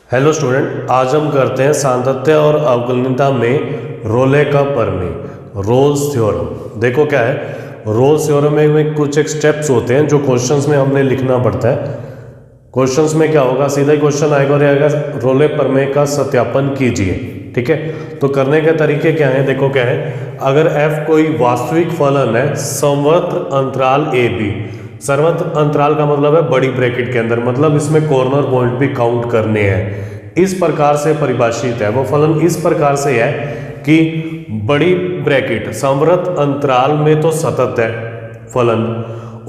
Hello student, आज हम करते हैं सातत्य और अवकलनीयता में रोले का प्रमेय, रोल्स थ्योरम। देखो क्या है, रोल्स थ्योरम में कुछ एक स्टेप्स होते हैं जो क्वेश्चंस में हमने लिखना पड़ता है। क्वेश्चंस में क्या होगा, सीधा ही क्वेश्चन आएगा और आएगा रोले प्रमेय का सत्यापन कीजिए। ठीक है, तो करने के तरीके क्या हैं, देखो क्या है। अगर f कोई वास्तविक फलन है संवृत्त अंतराल ए बी, सर्वत्र अंतराल का मतलब है बड़ी ब्रैकेट के अंदर, मतलब इसमें कॉर्नर पॉइंट भी काउंट करने हैं। इस प्रकार से परिभाषित है वो फलन, इस प्रकार से है कि बड़ी ब्रैकेट संवृत्त अंतराल में तो सतत है फलन,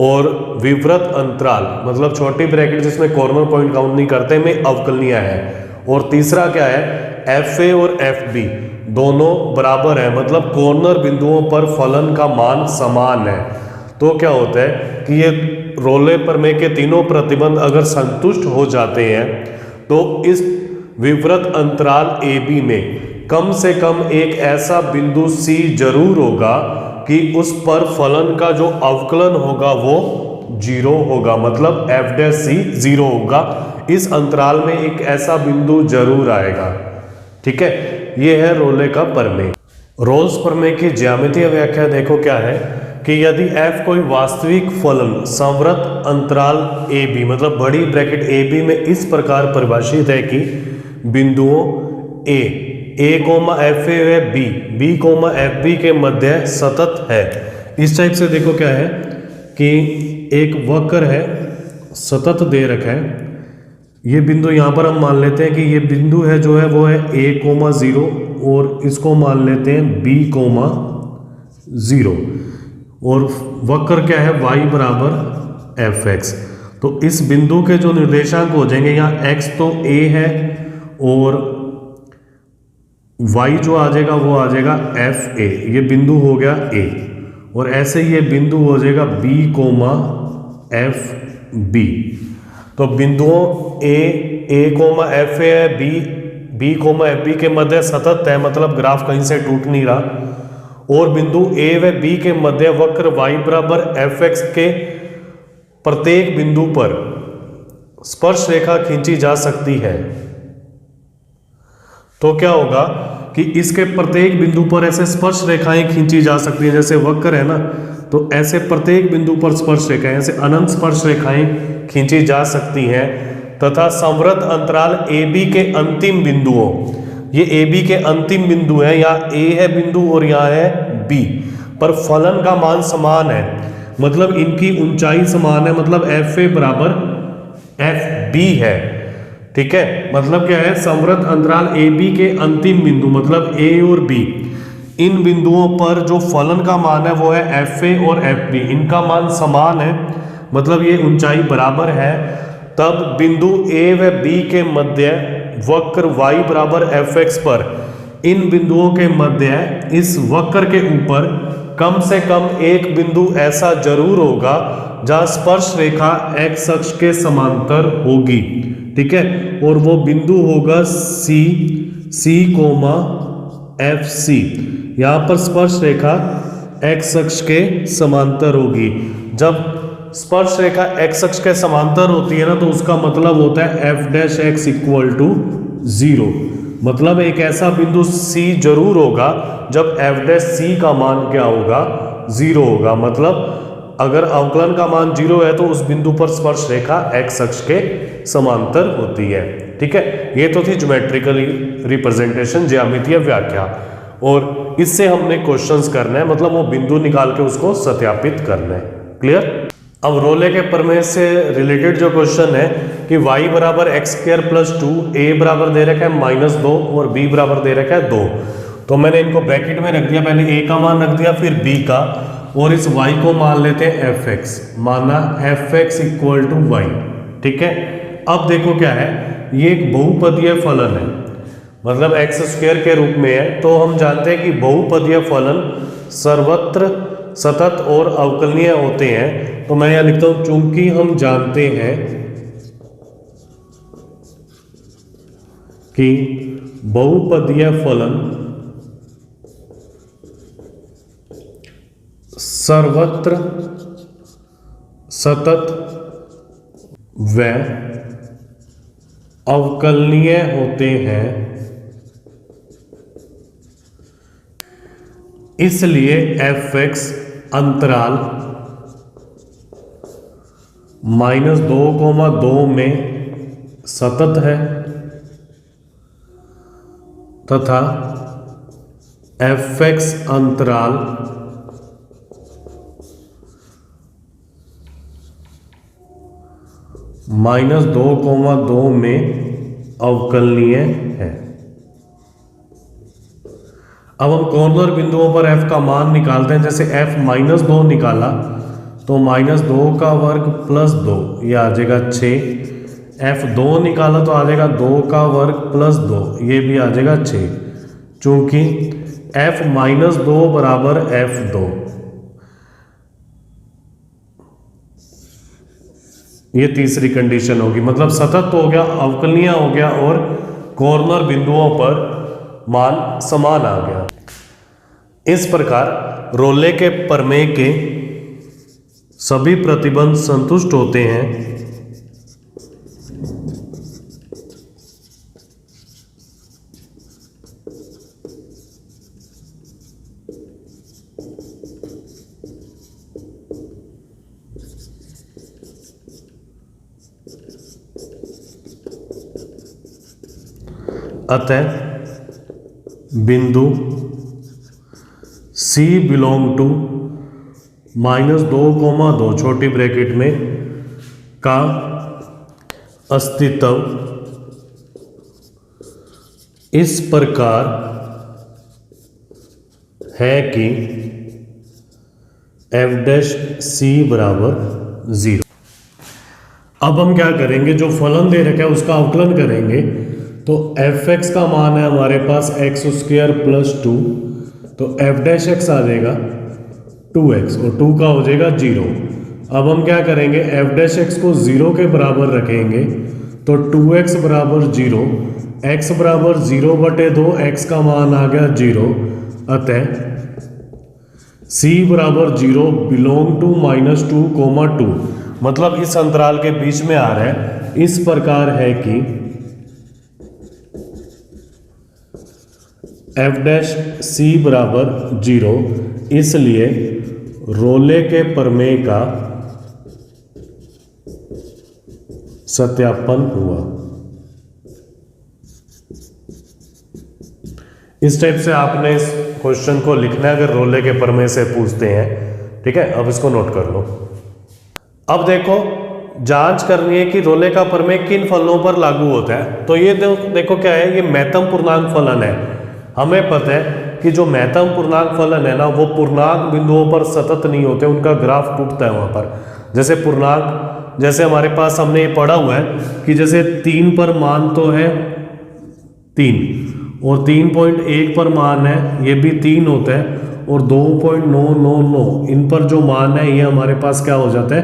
और विवृत अंतराल मतलब छोटी ब्रैकेट जिसमें कॉर्नर पॉइंट काउंट नहीं करते में अवकलनीय है। और तीसरा क्या है, एफ ए और एफ बी दोनों बराबर है, मतलब कॉर्नर बिंदुओं पर फलन का मान समान है। तो क्या होता है कि ये रोले प्रमेय के तीनों प्रतिबंध अगर संतुष्ट हो जाते हैं तो इस विवृत अंतराल ए बी में कम से कम एक ऐसा बिंदु सी जरूर होगा कि उस पर फलन का जो अवकलन होगा वो जीरो होगा, मतलब एफ डैश सी जीरो होगा। इस अंतराल में एक ऐसा बिंदु जरूर आएगा। ठीक है, ये है रोले का प्रमेय। रोल्स प्रमेय की ज्यामितीय व्याख्या देखो क्या है कि यदि f कोई वास्तविक फलन संवृत्त अंतराल ए बी मतलब बड़ी ब्रैकेट ए बी में इस प्रकार परिभाषित है कि बिंदुओं a comma f a b, b comma f b के मध्य सतत है। इस टाइप से देखो क्या है कि एक वक्र है सतत दे रखा है, ये बिंदु यहाँ पर हम मान लेते हैं कि ये बिंदु है जो है वो है a कोमा 0, और इसको मान लेते हैं b कोमा 0, और वक्र क्या है y बराबर एफ एक्स। तो इस बिंदु के जो निर्देशांक हो जाएंगे, यहाँ x तो a है और y जो आ जाएगा वो आ जाएगा एफ ए, ये बिंदु हो गया a, और ऐसे ही ये बिंदु हो जाएगा b कोमा एफ बी। तो बिंदुओं ए कोमा एफ ए है, बी कोमा एफ बी के मध्य सतत है, मतलब ग्राफ कहीं से टूट नहीं रहा। और बिंदु ए व बी के मध्य वक्र y बराबर एफ एक्स के प्रत्येक बिंदु पर स्पर्श रेखा खींची जा सकती है। तो क्या होगा कि इसके प्रत्येक बिंदु पर ऐसे स्पर्श रेखाएं खींची जा सकती हैं, जैसे वक्र है ना, तो ऐसे प्रत्येक बिंदु पर स्पर्श रेखाएं, ऐसे अनंत स्पर्श रेखाएं खींची जा सकती हैं। तथा संवृत्त अंतराल ए बी के अंतिम बिंदुओं, ये ए बी के अंतिम बिंदु है, यहाँ ए है बिंदु और यहाँ है बी, पर फलन का मान समान है, मतलब इनकी ऊंचाई समान है, मतलब एफ ए बराबर एफ बी है। ठीक है, मतलब क्या है, संवृत्त अंतराल ए बी के अंतिम बिंदु मतलब ए और बी, इन बिंदुओं पर जो फलन का मान है वो है एफ ए और एफ बी, इनका मान समान है, मतलब ये ऊंचाई बराबर है। तब बिंदु ए व बी के मध्य वक्र y बराबर एफ एक्स पर इन बिंदुओं के मध्य इस वक्र के ऊपर कम से कम एक बिंदु ऐसा जरूर होगा जहां स्पर्श रेखा x अक्ष के समांतर होगी। ठीक है, और वो बिंदु होगा सी कोमा एफ सी, यहां पर स्पर्श रेखा x अक्ष के समांतर होगी। जब स्पर्श रेखा x अक्ष के समांतर होती है ना, तो उसका मतलब होता है f dash x equal to 0, मतलब एक ऐसा बिंदु C जरूर होगा जब f डैश C का मान क्या होगा, 0 होगा। मतलब अगर अवकलन का मान 0 है तो उस बिंदु पर स्पर्श रेखा x अक्ष के समांतर होती है। ठीक है, ये तो थी ज्योमेट्रिकली रिप्रेजेंटेशन, ज्यामितीय व्याख्या, और इससे हमने क्वेश्चंस करना है, मतलब वो बिंदु निकाल के उसको सत्यापित करना है। क्लियर। अब रोले के प्रमेय से रिलेटेड जो क्वेश्चन है कि y बराबर एक्स स्क्वायर प्लस 2, a बराबर दे रखा है -2 और b बराबर दे रखा है 2, तो मैंने इनको ब्रैकेट में रख दिया, पहले a का मान रख दिया फिर b का, और इस y को मान लेते हैं एफ एक्स, माना F X equal to Y. ठीक है, अब देखो क्या है, ये एक बहुपदीय फलन है, मतलब एक्स स्क्वायर के रूप में है, तो हम जानते हैं कि बहुपदीय फलन सर्वत्र सतत और अवकलनीय होते हैं। तो मैं यहां लिखता हूं, चूंकि हम जानते हैं कि बहुपदीय फलन सर्वत्र सतत व अवकलनीय होते हैं, इसलिए f(x) अंतराल -2,2 में सतत है तथा f(x) अंतराल -2,2 में अवकलनीय है। अब हम कॉर्नर बिंदुओं पर f का मान निकालते हैं। जैसे f -2 निकाला तो -2 का वर्ग प्लस 2, ये आ जाएगा 6। f2 निकाला तो आ जाएगा 2 का वर्ग प्लस 2, ये भी आ जाएगा 6। चूंकि f -2 बराबर f2, ये तीसरी कंडीशन होगी। मतलब सतत हो गया, अवकलनीय हो गया और कॉर्नर बिंदुओं पर मान समान आ गया। इस प्रकार रोले के प्रमेय के सभी प्रतिबंध संतुष्ट होते हैं अतः बिंदु C बिलोंग टू -2,2 छोटी ब्रैकेट में का अस्तित्व इस प्रकार है कि f' बराबर 0। अब हम क्या करेंगे, जो फलन दे रखा है उसका अवकलन करेंगे। तो f(x) का मान है हमारे पास x² + 2, तो f' आ जाएगा 2x और 2 का हो जाएगा 0। अब हम क्या करेंगे, f' को 0 के बराबर रखेंगे तो 2x बराबर 0, x बराबर 0/2, x का मान आ गया 0। अतः c बराबर 0 बिलोंग टू -2,2, मतलब इस अंतराल के बीच में आ रहा है। इस प्रकार है कि f' बराबर 0, इसलिए रोले के प्रमेय का सत्यापन हुआ। इस टाइप से आपने इस क्वेश्चन को लिखना है अगर रोले के प्रमेय से पूछते हैं। ठीक है, अब इसको नोट कर लो। अब देखो, जांच करनी है कि रोले का प्रमेय किन फलनों पर लागू होता है। तो ये देखो क्या है, ये महत्तम पूर्णांक फलन है। हमें पता है कि जो महत्तम पूर्णांक फलन है ना, वो पूर्णांक बिंदुओं पर सतत नहीं होते, उनका ग्राफ टूटता है वहां पर। जैसे पूर्णांक, जैसे हमारे पास हमने ये पढ़ा हुआ है कि जैसे 3 पर मान तो है 3 और 3.1 पर मान है, ये भी 3 होता है, और 2.999 इन पर जो मान है ये हमारे पास क्या हो जाता है,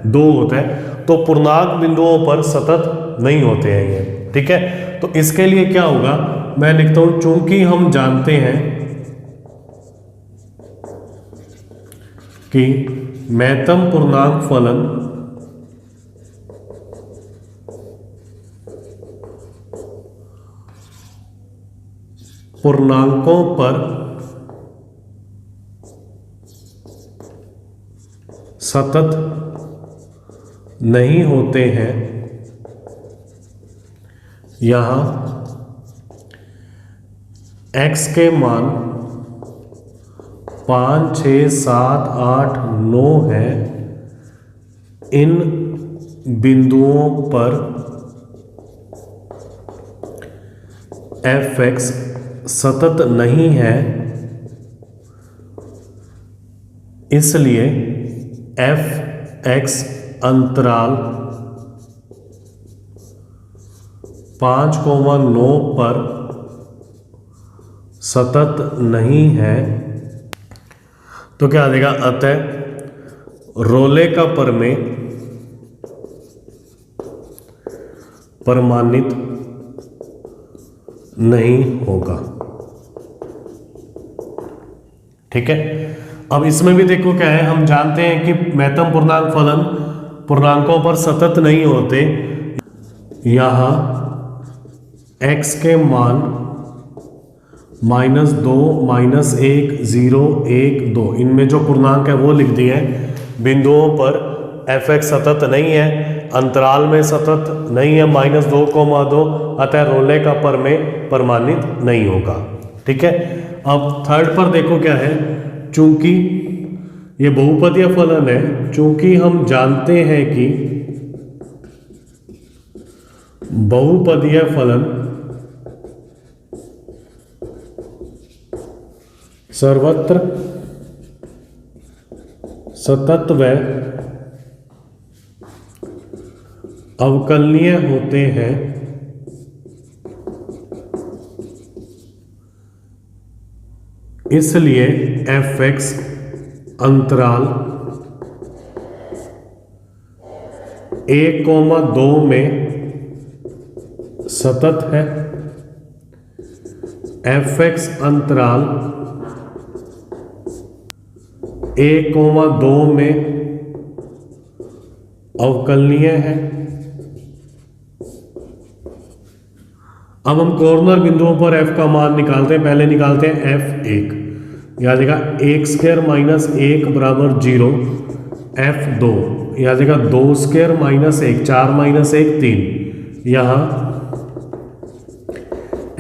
2 होता है। तो पूर्णांक बिंदुओं पर सतत नहीं होते हैं ये। ठीक है, तो इसके लिए क्या होगा, मैं लिखता हूं, चूंकि हम जानते हैं कि महत्तम पूर्णांक फलन पूर्णांकों पर सतत नहीं होते हैं, यहां x के मान 5, 6, 7, 8, 9 है। इन बिंदुओं पर f(x) सतत नहीं है, इसलिए f(x) अंतराल 5,9 पर सतत नहीं है। तो क्या आ जाएगा, अतः रोले का प्रमेय प्रमाणित नहीं होगा। ठीक है, अब इसमें भी देखो क्या है, हम जानते हैं कि महत्तम पूर्णांक फलन पूर्णांकों पर सतत नहीं होते, यहां x के मान -2, -1, 0, 1, 2 इनमें जो पूर्णांक है वो लिख दिए हैं। बिंदुओं पर f(x) सतत नहीं है, अंतराल में सतत नहीं है -2, 2, अतः रोले का प्रमेय प्रमाणित नहीं होगा। ठीक है, अब थर्ड पर देखो क्या है, चूंकि ये बहुपदीय फलन है, चूंकि हम जानते हैं कि बहुपदीय फलन सर्वत्र सतत व अवकलनीय होते हैं, इसलिए f(x) अंतराल 1, 2 में सतत है, f(x) अंतराल 1, 2 में अवकलनीय है। अब हम कॉर्नर बिंदुओं पर f का मान निकालते हैं। पहले निकालते हैं f1, याद रखिएगा 1² - 1 बराबर 0, f2 याद रखिएगा 2² - 1, 4 - 1 3, यहाँ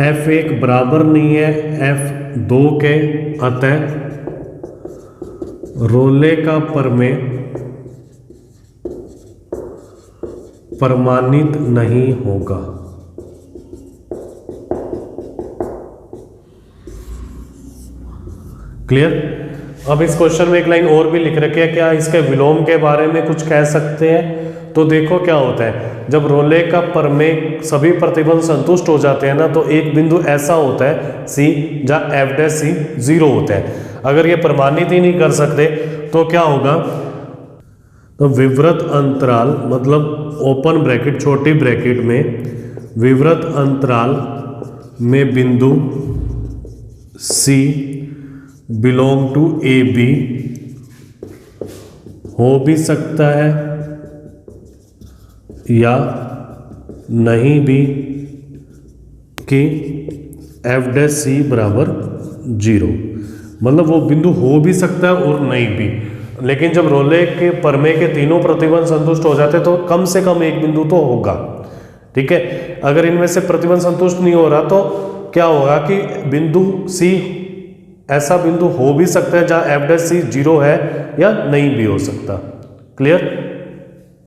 f1 बराबर नहीं है f2 के, अतः रोले का प्रमेय प्रमाणित नहीं होगा। क्लियर। अब इस क्वेश्चन में एक लाइन और भी लिख रखी है, क्या इसके विलोम के बारे में कुछ कह सकते हैं? तो देखो क्या होता है, जब रोले का प्रमेय सभी प्रतिबंध संतुष्ट हो जाते हैं ना, तो एक बिंदु ऐसा होता है C जहाँ f' 0 होता है। अगर ये प्रमाणित ही नहीं कर सकते तो क्या होगा, तो विवृत अंतराल मतलब ओपन ब्रैकेट छोटी ब्रैकेट में विवृत अंतराल में बिंदु C बिलोंग टू AB हो भी सकता है या नहीं भी कि f' बराबर 0, मतलब वो बिंदु हो भी सकता है और नहीं भी। लेकिन जब रोले के प्रमेय के तीनों प्रतिबंध संतुष्ट हो जाते तो कम से कम एक बिंदु तो होगा। ठीक है, अगर इनमें से प्रतिबंध संतुष्ट नहीं हो रहा तो क्या होगा कि बिंदु C ऐसा बिंदु हो भी सकता है जहां f' 0 है या नहीं भी हो सकता। क्लियर।